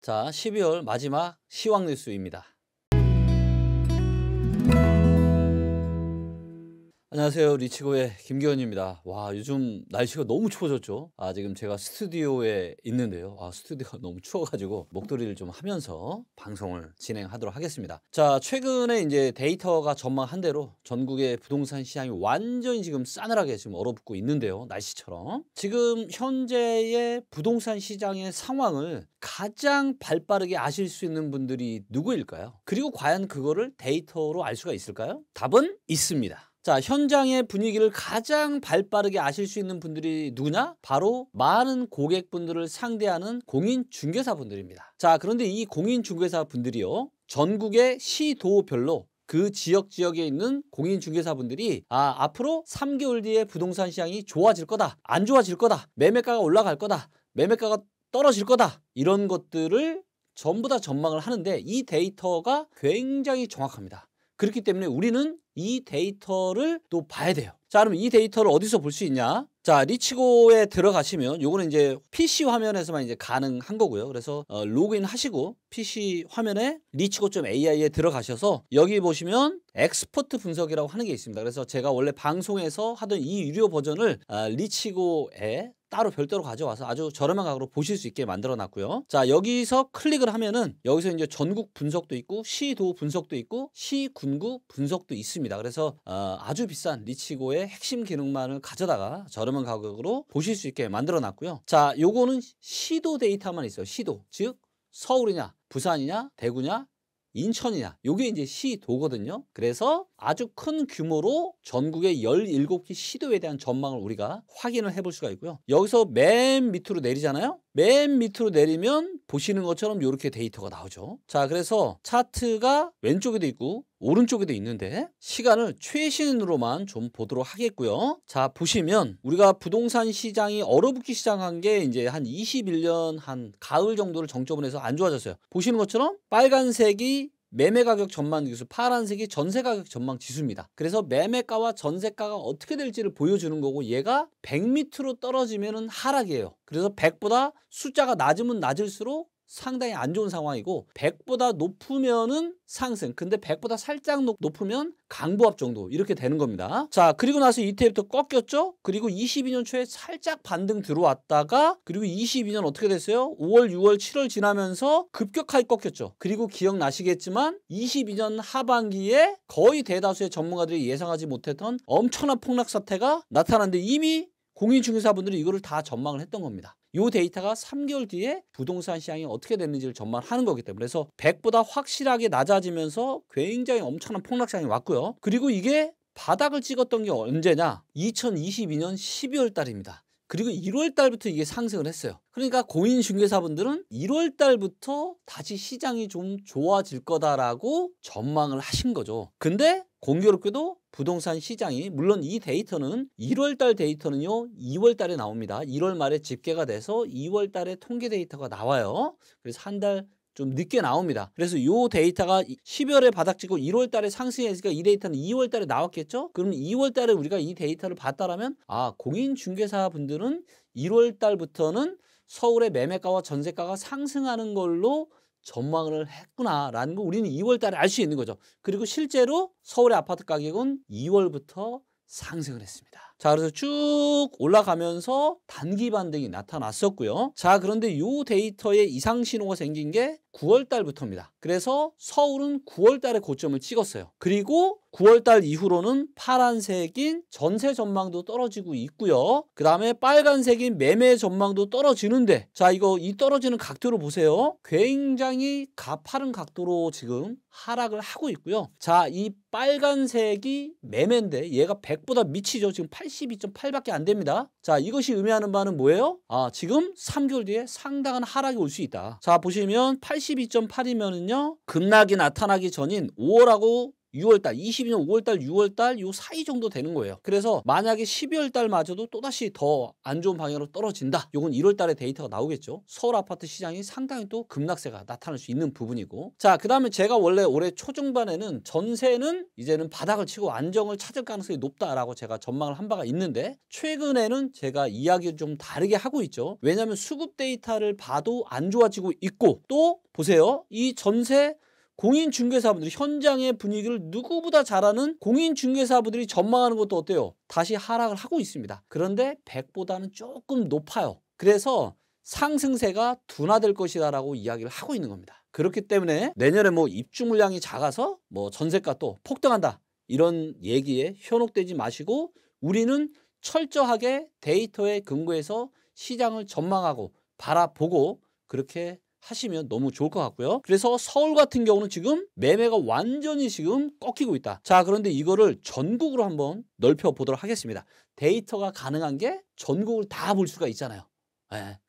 자, 12월 마지막 시황 뉴스입니다. 안녕하세요. 리치고의 김기현입니다. 와, 요즘 날씨가 너무 추워졌죠. 지금 제가 스튜디오에 있는데요. 스튜디오가 너무 추워가지고 목도리를 좀 하면서 방송을 진행하도록 하겠습니다. 자, 최근에 이제 데이터가 전망한 대로 전국의 부동산 시장이 완전히 지금 싸늘하게 지금 얼어붙고 있는데요. 날씨처럼. 지금 현재의 부동산 시장의 상황을 가장 발빠르게 아실 수 있는 분들이 누구일까요? 그리고 과연 그거를 데이터로 알 수가 있을까요? 답은 있습니다. 자, 현장의 분위기를 가장 발빠르게 아실 수 있는 분들이 누구냐? 바로 많은 고객분들을 상대하는 공인중개사분들입니다. 자, 그런데 이 공인중개사분들이요, 전국의 시도별로 그 지역에 있는 공인중개사분들이 앞으로 3개월 뒤에 부동산 시장이 좋아질 거다, 안 좋아질 거다, 매매가가 올라갈 거다, 매매가가 떨어질 거다, 이런 것들을 전부 다 전망을 하는데 이 데이터가 굉장히 정확합니다. 그렇기 때문에 우리는 이 데이터를 또 봐야 돼요. 자, 그럼 이 데이터를 어디서 볼 수 있냐? 자, 리치고에 들어가시면 요거는 이제 PC 화면에서만 이제 가능한 거고요. 그래서 로그인 하시고 PC 화면에 리치고.ai에 들어가셔서 여기 보시면 엑스퍼트 분석이라고 하는 게 있습니다. 그래서 제가 원래 방송에서 하던 이 유료 버전을 리치고에 따로 별도로 가져와서 아주 저렴한 가격으로 보실 수 있게 만들어 놨고요. 자, 여기서 클릭을 하면은 여기서 이제 전국 분석도 있고 시도 분석도 있고 시군구 분석도 있습니다. 그래서 아주 비싼 리치고의 핵심 기능만을 가져다가 저렴한 가격으로 보실 수 있게 만들어 놨고요. 자, 요거는 시도 데이터만 있어요. 시도. 즉 서울이냐, 부산이냐, 대구냐, 인천이냐, 요게 이제 시도거든요. 그래서 아주 큰 규모로 전국의 17개 시도에 대한 전망을 우리가 확인을 해볼 수가 있고요. 여기서 맨 밑으로 내리잖아요. 맨 밑으로 내리면 보시는 것처럼 이렇게 데이터가 나오죠. 자, 그래서 차트가 왼쪽에도 있고 오른쪽에도 있는데 시간을 최신으로만 좀 보도록 하겠고요. 자, 보시면 우리가 부동산 시장이 얼어붙기 시작한 게 이제 한 21년 한 가을 정도를 정점으로 해서 안 좋아졌어요. 보시는 것처럼 빨간색이 매매 가격 전망 지수, 파란색이 전세 가격 전망 지수입니다. 그래서 매매가와 전세가가 어떻게 될지를 보여주는 거고, 얘가 100 밑으로 떨어지면은 하락이에요. 그래서 100보다 숫자가 낮으면 낮을수록 상당히 안 좋은 상황이고 100보다 높으면은 상승, 근데 100보다 살짝 높으면 강보합 정도, 이렇게 되는 겁니다. 자, 그리고 나서 이때부터 꺾였죠. 그리고 22년 초에 살짝 반등 들어왔다가 그리고 22년 어떻게 됐어요? 5월, 6월, 7월 지나면서 급격하게 꺾였죠. 그리고 기억나시겠지만 22년 하반기에 거의 대다수의 전문가들이 예상하지 못했던 엄청난 폭락 사태가 나타났는데 이미 공인중개사분들이 이거를 다 전망을 했던 겁니다. 이 데이터가 3개월 뒤에 부동산 시장이 어떻게 됐는지를 전망하는 거기 때문에, 그래서 100보다 확실하게 낮아지면서 굉장히 엄청난 폭락시장이 왔고요. 그리고 이게 바닥을 찍었던 게 언제냐? 2022년 12월 달입니다. 그리고 1월 달부터 이게 상승을 했어요. 그러니까 공인중개사분들은 1월 달부터 다시 시장이 좀 좋아질 거다라고 전망을 하신 거죠. 근데 공교롭게도 부동산 시장이, 물론 이 데이터는 1월 달 데이터는요 2월 달에 나옵니다. 1월 말에 집계가 돼서 2월 달에 통계 데이터가 나와요. 그래서 한 달 좀 늦게 나옵니다. 그래서 이 데이터가 12월에 바닥치고 1월 달에 상승했으니까 이 데이터는 2월 달에 나왔겠죠? 그럼 2월 달에 우리가 이 데이터를 봤다라면 공인중개사 분들은 1월 달부터는 서울의 매매가와 전세가가 상승하는 걸로 전망을 했구나라는 거 우리는 2월 달에 알 수 있는 거죠. 그리고 실제로 서울의 아파트 가격은 2월부터 상승을 했습니다. 자, 그래서 쭉 올라가면서 단기 반등이 나타났었고요. 자, 그런데 이 데이터에 이상 신호가 생긴 게 9월 달부터입니다. 그래서 서울은 9월 달에 고점을 찍었어요. 그리고 9월 달 이후로는 파란색인 전세 전망도 떨어지고 있고요. 그 다음에 빨간색인 매매 전망도 떨어지는데, 자, 이 떨어지는 각도를 보세요. 굉장히 가파른 각도로 지금 하락을 하고 있고요. 자, 이 빨간색이 매매인데 얘가 100보다 미치죠. 지금 82.8밖에 안 됩니다. 자, 이것이 의미하는 바는 뭐예요? 지금 3개월 뒤에 상당한 하락이 올 수 있다. 자, 보시면 82.8이면은요 급락이 나타나기 전인 5월하고 6월 달, 22년 5월 달, 6월 달 요 사이 정도 되는 거예요. 그래서 만약에 12월 달마저도 또다시 더 안 좋은 방향으로 떨어진다. 요건 1월 달에 데이터가 나오겠죠. 서울 아파트 시장이 상당히 또 급락세가 나타날 수 있는 부분이고. 자, 그다음에 제가 원래 올해 초중반에는 전세는 이제는 바닥을 치고 안정을 찾을 가능성이 높다라고 제가 전망을 한 바가 있는데, 최근에는 제가 이야기를 좀 다르게 하고 있죠. 왜냐하면 수급 데이터를 봐도 안 좋아지고 있고, 또 보세요. 이 전세 공인중개사분들이 현장의 분위기를 누구보다 잘 아는 공인중개사분들이 전망하는 것도 어때요? 다시 하락을 하고 있습니다. 그런데 100보다는 조금 높아요. 그래서 상승세가 둔화될 것이다라고 이야기를 하고 있는 겁니다. 그렇기 때문에 내년에 뭐 입주 물량이 작아서 뭐 전세가 또 폭등한다, 이런 얘기에 현혹되지 마시고, 우리는 철저하게 데이터에 근거해서 시장을 전망하고 바라보고 그렇게 하시면 너무 좋을 것 같고요. 그래서 서울 같은 경우는 지금 매매가 완전히 지금 꺾이고 있다. 자, 그런데 이거를 전국으로 한번 넓혀 보도록 하겠습니다. 데이터가 가능한 게 전국을 다 볼 수가 있잖아요.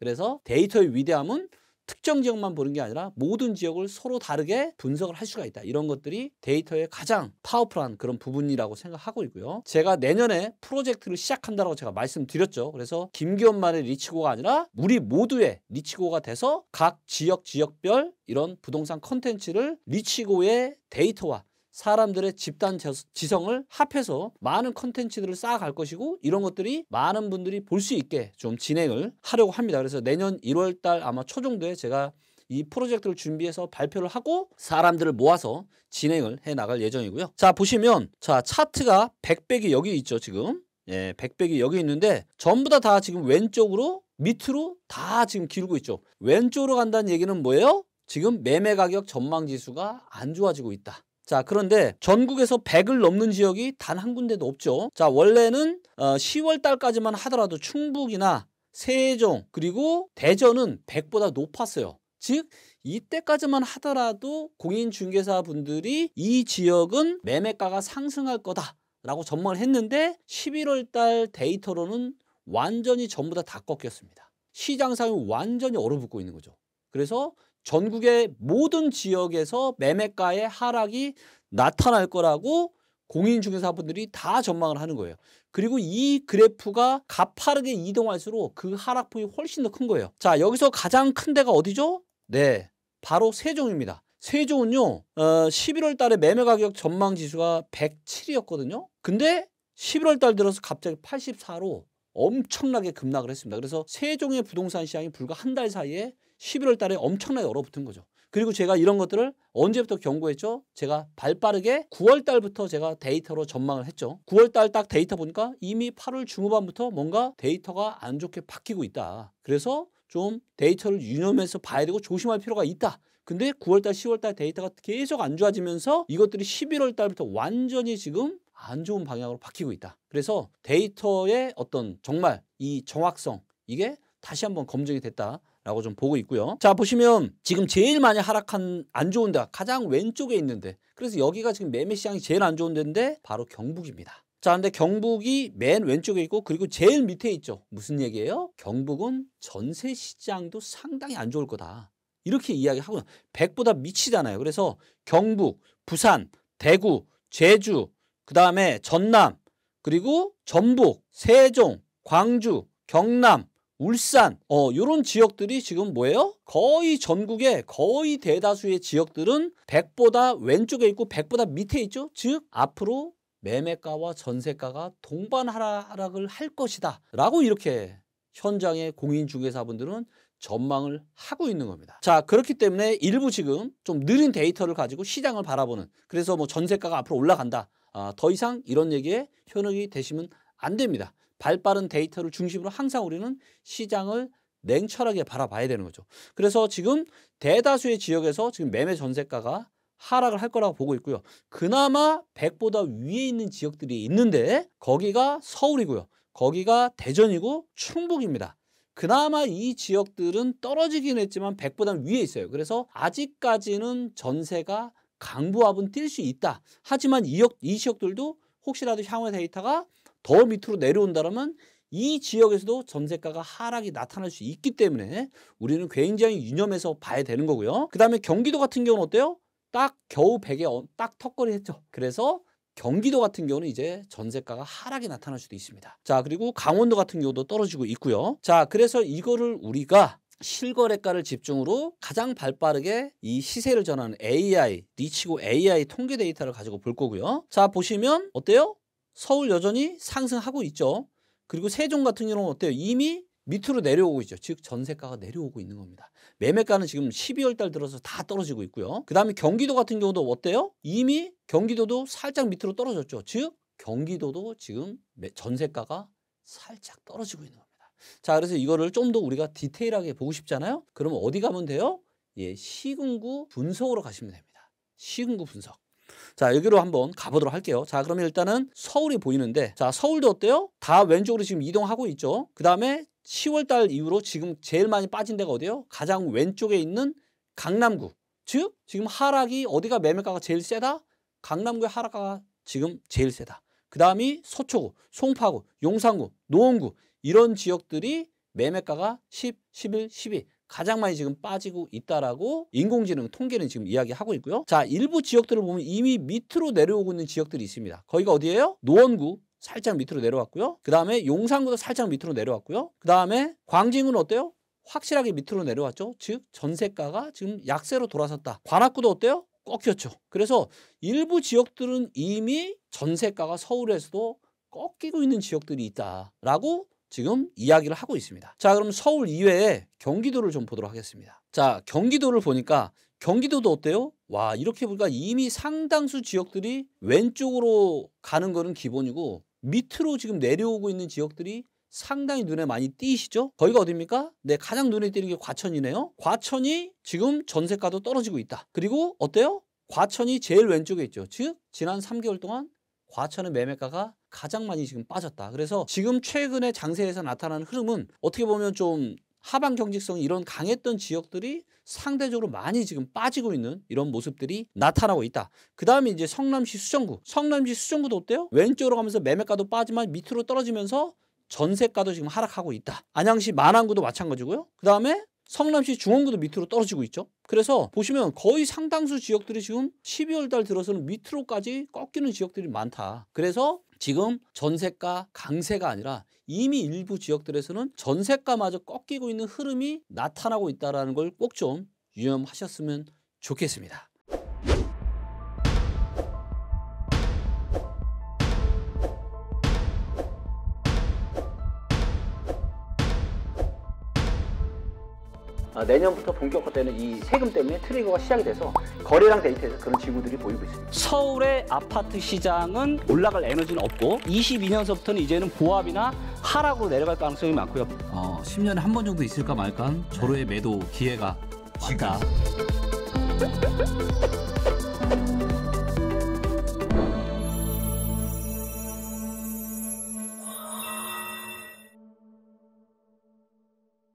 그래서 데이터의 위대함은 특정 지역만 보는 게 아니라 모든 지역을 서로 다르게 분석을 할 수가 있다. 이런 것들이 데이터의 가장 파워풀한 그런 부분이라고 생각하고 있고요. 제가 내년에 프로젝트를 시작한다고 제가 말씀드렸죠. 그래서 김기현만의 리치고가 아니라 우리 모두의 리치고가 돼서 각 지역별 이런 부동산 컨텐츠를 리치고의 데이터와 사람들의 집단 지성을 합해서 많은 컨텐츠들을 쌓아갈 것이고, 이런 것들이 많은 분들이 볼 수 있게 좀 진행을 하려고 합니다. 그래서 내년 1월 달 아마 초 정도에 제가 이 프로젝트를 준비해서 발표를 하고 사람들을 모아서 진행을 해 나갈 예정이고요. 자, 보시면 자, 차트가 100백이 여기 있죠. 지금 100백이 여기 있는데 전부 다 지금 왼쪽으로 밑으로 다 지금 기울고 있죠. 왼쪽으로 간다는 얘기는 뭐예요? 지금 매매 가격 전망 지수가 안 좋아지고 있다. 자, 그런데 전국에서 100을 넘는 지역이 단 한 군데도 없죠. 자, 원래는 10월 달까지만 하더라도 충북이나 세종 그리고 대전은 100보다 높았어요. 즉 이때까지만 하더라도 공인중개사 분들이 이 지역은 매매가가 상승할 거다라고 전망을 했는데, 11월 달 데이터로는 완전히 전부 다 꺾였습니다. 시장 상황이 완전히 얼어붙고 있는 거죠. 그래서 전국의 모든 지역에서 매매가의 하락이 나타날 거라고 공인중개사분들이 다 전망을 하는 거예요. 그리고 이 그래프가 가파르게 이동할수록 그 하락폭이 훨씬 더 큰 거예요. 자, 여기서 가장 큰 데가 어디죠? 네, 바로 세종입니다. 세종은요 11월 달에 매매가격 전망 지수가 107이었거든요. 근데 11월 달 들어서 갑자기 84로 엄청나게 급락을 했습니다. 그래서 세종의 부동산 시장이 불과 한 달 사이에 11월 달에 엄청나게 얼어붙은 거죠. 그리고 제가 이런 것들을 언제부터 경고했죠? 제가 발빠르게 9월 달부터 제가 데이터로 전망을 했죠. 9월 달 딱 데이터 보니까 이미 8월 중후반부터 뭔가 데이터가 안 좋게 바뀌고 있다. 그래서 좀 데이터를 유념해서 봐야 되고 조심할 필요가 있다. 근데 9월 달, 10월 달 데이터가 계속 안 좋아지면서 이것들이 11월 달부터 완전히 지금 안 좋은 방향으로 바뀌고 있다. 그래서 데이터의 어떤 정말 이 정확성, 이게 다시 한번 검증이 됐다라고 좀 보고 있고요. 자, 보시면 지금 제일 많이 하락한 안 좋은 데가 가장 왼쪽에 있는데, 그래서 여기가 지금 매매 시장이 제일 안 좋은 데인데 바로 경북입니다. 자, 근데 경북이 맨 왼쪽에 있고 그리고 제일 밑에 있죠. 무슨 얘기예요? 경북은 전세 시장도 상당히 안 좋을 거다, 이렇게 이야기하고 100보다 미치잖아요. 그래서 경북, 부산, 대구, 제주, 그 다음에 전남, 그리고 전북, 세종, 광주, 경남, 울산 요런 지역들이 지금 뭐예요? 거의 전국의 거의 대다수의 지역들은 100보다 왼쪽에 있고 100보다 밑에 있죠. 즉 앞으로 매매가와 전세가가 동반 하락을 할 것이다 라고 이렇게 현장의 공인중개사분들은 전망을 하고 있는 겁니다. 자, 그렇기 때문에 일부 지금 좀 느린 데이터를 가지고 시장을 바라보는, 그래서 뭐 전세가가 앞으로 올라간다, 더 이상 이런 얘기에 현혹이 되시면 안 됩니다. 발빠른 데이터를 중심으로 항상 우리는 시장을 냉철하게 바라봐야 되는 거죠. 그래서 지금 대다수의 지역에서 지금 매매 전세가가 하락을 할 거라고 보고 있고요. 그나마 100보다 위에 있는 지역들이 있는데 거기가 서울이고요. 거기가 대전이고 충북입니다. 그나마 이 지역들은 떨어지긴 했지만 100보다 위에 있어요. 그래서 아직까지는 전세가 강보합은 뛸 수 있다. 하지만 이 지역들도 혹시라도 향후 데이터가 더 밑으로 내려온다면 이 지역에서도 전세가가 하락이 나타날 수 있기 때문에 우리는 굉장히 유념해서 봐야 되는 거고요. 그 다음에 경기도 같은 경우는 어때요? 딱 겨우 100에 딱 턱걸이 했죠. 그래서 경기도 같은 경우는 이제 전세가가 하락이 나타날 수도 있습니다. 자, 그리고 강원도 같은 경우도 떨어지고 있고요. 자, 그래서 이거를 우리가 실거래가를 집중으로 가장 발빠르게 이 시세를 전하는 AI, 리치고 AI 통계 데이터를 가지고 볼 거고요. 자, 보시면 어때요? 서울 여전히 상승하고 있죠. 그리고 세종 같은 경우는 어때요? 이미 밑으로 내려오고 있죠. 즉 전세가가 내려오고 있는 겁니다. 매매가는 지금 12월 달 들어서 다 떨어지고 있고요. 그 다음에 경기도 같은 경우도 어때요? 이미 경기도도 살짝 밑으로 떨어졌죠. 즉 경기도도 지금 전세가가 살짝 떨어지고 있는 겁니다. 자, 그래서 이거를 좀 더 우리가 디테일하게 보고 싶잖아요. 그러면 어디 가면 돼요? 예, 시군구 분석으로 가시면 됩니다. 시군구 분석. 자, 여기로 한번 가보도록 할게요. 자, 그러면 일단은 서울이 보이는데, 자, 서울도 어때요? 다 왼쪽으로 지금 이동하고 있죠. 그 다음에 10월 달 이후로 지금 제일 많이 빠진 데가 어디예요? 가장 왼쪽에 있는 강남구. 즉 지금 하락이 어디가 매매가가 제일 세다? 강남구의 하락가가 지금 제일 세다. 그 다음이 서초구, 송파구, 용산구, 노원구 이런 지역들이 매매가가 10, 11, 12 가장 많이 지금 빠지고 있다라고 인공지능 통계는 지금 이야기하고 있고요. 자, 일부 지역들을 보면 이미 밑으로 내려오고 있는 지역들이 있습니다. 거기가 어디예요? 노원구 살짝 밑으로 내려왔고요. 그 다음에 용산구도 살짝 밑으로 내려왔고요. 그 다음에 광진구는 어때요? 확실하게 밑으로 내려왔죠. 즉 전세가가 지금 약세로 돌아섰다. 관악구도 어때요? 꺾였죠. 그래서 일부 지역들은 이미 전세가가 서울에서도 꺾이고 있는 지역들이 있다라고 지금 이야기를 하고 있습니다. 자, 그럼 서울 이외에 경기도를 좀 보도록 하겠습니다. 자, 경기도를 보니까 경기도도 어때요? 와, 이렇게 보니까 이미 상당수 지역들이 왼쪽으로 가는 거는 기본이고 밑으로 지금 내려오고 있는 지역들이 상당히 눈에 많이 띄시죠? 거기가 어디입니까? 네, 가장 눈에 띄는 게 과천이네요. 과천이 지금 전세가도 떨어지고 있다. 그리고 어때요? 과천이 제일 왼쪽에 있죠. 즉 지난 3개월 동안 과천의 매매가가 가장 많이 지금 빠졌다. 그래서 지금 최근에 장세에서 나타나는 흐름은 어떻게 보면 좀 하방 경직성이 이런 강했던 지역들이 상대적으로 많이 지금 빠지고 있는 이런 모습들이 나타나고 있다. 그 다음에 이제 성남시 수정구. 성남시 수정구도 어때요? 왼쪽으로 가면서 매매가도 빠지만 밑으로 떨어지면서 전세가도 지금 하락하고 있다. 안양시 만안구도 마찬가지고요. 그 다음에 성남시 중원구도 밑으로 떨어지고 있죠. 그래서 보시면 거의 상당수 지역들이 지금 12월 달 들어서는 밑으로까지 꺾이는 지역들이 많다. 그래서 지금 전세가 강세가 아니라 이미 일부 지역들에서는 전세가마저 꺾이고 있는 흐름이 나타나고 있다는 걸 꼭 좀 유념하셨으면 좋겠습니다. 내년부터 본격화되는 이 세금 때문에 트리거가 시작이 돼서 거래량 데이터에서 그런 징후들이 보이고 있습니다. 서울의 아파트 시장은 올라갈 에너지는 없고 22년서부터는 이제는 보합이나 하락으로 내려갈 가능성이 많고요. 10년에 한 번 정도 있을까 말까 절호의 매도 기회가 있다.